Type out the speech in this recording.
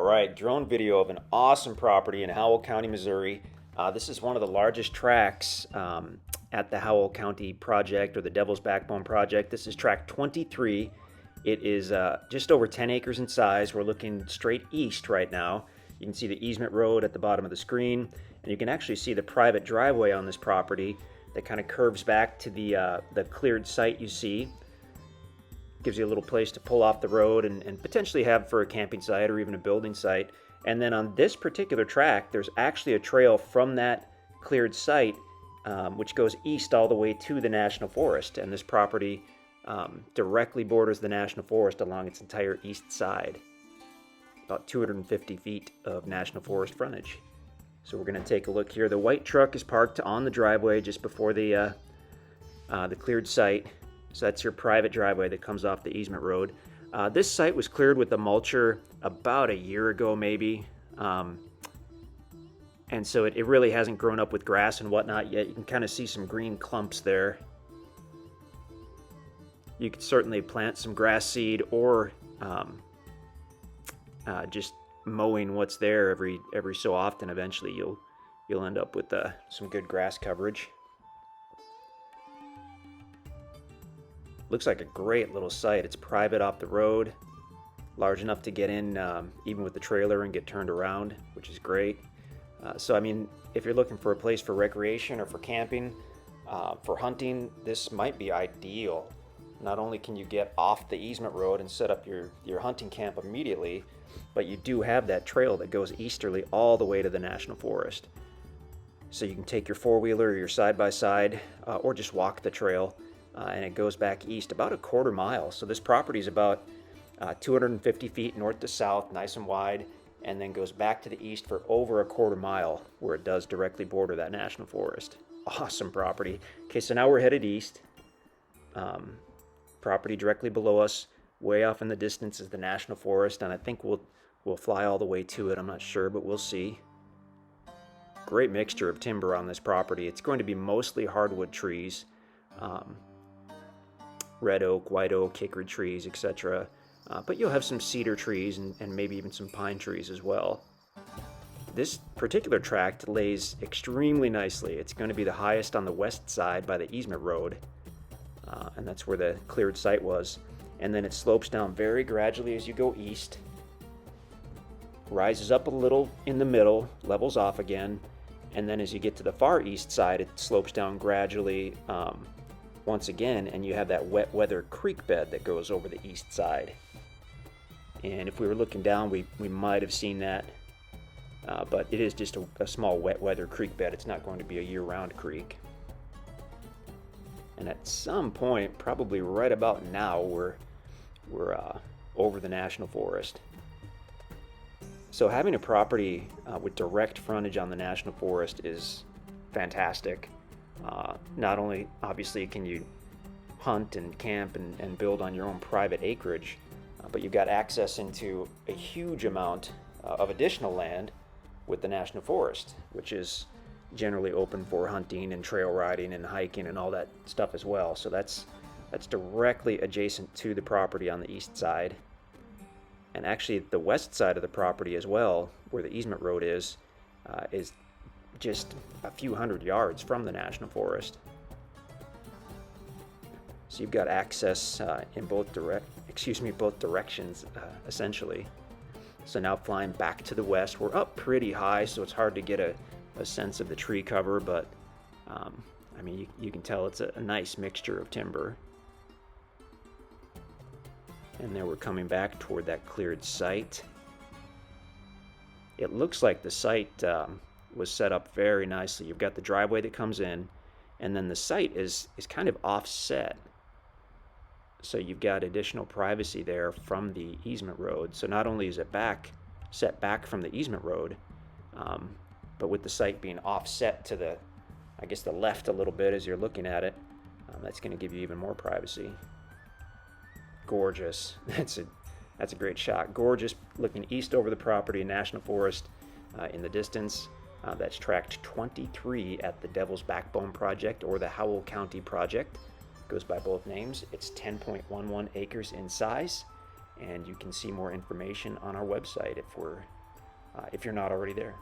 right, drone video of an awesome property in Howell County, Missouri. This is one of the largest tracks at the Howell County project, or the Devil's Backbone project. This is track 23. It is just over 10 acres in size. We're looking straight east right now. You can see the easement road at the bottom of the screen, and you can actually see the private driveway on this property that kind of curves back to the cleared site you see. Gives you a little place to pull off the road and potentially have for a camping site or even a building site. And then on this particular track, there's actually a trail from that cleared site which goes east all the way to the National Forest. And this property directly borders the National Forest along its entire east side. About 250 feet of National Forest frontage. So we're going to take a look here. The white truck is parked on the driveway just before the cleared site. So that's your private driveway that comes off the easement road. This site was cleared with a mulcher about a year ago, maybe. And so it really hasn't grown up with grass and whatnot yet. You can kind of see some green clumps there. You could certainly plant some grass seed or just mowing what's there every so often. Eventually you'll end up with some good grass coverage. Looks like a great little site. It's private off the road, large enough to get in even with the trailer and get turned around, which is great. So I mean, if you're looking for a place for recreation or for camping, for hunting, this might be ideal. Not only can you get off the easement road and set up your hunting camp immediately, but you do have that trail that goes easterly all the way to the National Forest. So you can take your four-wheeler or your side-by-side or just walk the trail. And it goes back east about a quarter mile. So this property is about 250 feet north to south, nice and wide, and then goes back to the east for over a quarter mile, where it does directly border that National Forest. Awesome property. Okay, so now we're headed east. Property directly below us, way off in the distance, is the National Forest, and I think we'll fly all the way to it. I'm not sure, but we'll see. Great mixture of timber on this property. It's going to be mostly hardwood trees. Red oak, white oak, hickory trees, etc. But you'll have some cedar trees and maybe even some pine trees as well. This particular tract lays extremely nicely. It's going to be the highest on the west side by the easement road, and that's where the cleared site was. And then it slopes down very gradually as you go east, rises up a little in the middle, levels off again, and then as you get to the far east side, it slopes down gradually once again, and you have that wet weather creek bed that goes over the east side. And if we were looking down, we might have seen that, but it is just a small wet weather creek bed. It's not going to be a year-round creek. And at some point, probably right about now, we're over the National Forest. So having a property with direct frontage on the National Forest is fantastic. Not only obviously can you hunt and camp and build on your own private acreage, but you've got access into a huge amount of additional land with the National Forest, which is generally open for hunting and trail riding and hiking and all that stuff as well. So that's directly adjacent to the property on the east side. And actually the west side of the property as well, where the easement road is just a few hundred yards from the National Forest. So you've got access in both directions, essentially. So now flying back to the west, we're up pretty high, so it's hard to get a sense of the tree cover, but I mean, you can tell it's a nice mixture of timber. And then we're coming back toward that cleared site. It looks like the site was set up very nicely. You've got the driveway that comes in, and then the site is kind of offset. So you've got additional privacy there from the easement road. So not only is it set back from the easement road, but with the site being offset to the left a little bit as you're looking at it, that's going to give you even more privacy. Gorgeous. That's a great shot. Gorgeous, looking east over the property, National Forest in the distance. That's tract 23 at the Devil's Backbone project, or the Howell County project. Goes by both names. It's 10.11 acres in size, and you can see more information on our website if we're if you're not already there.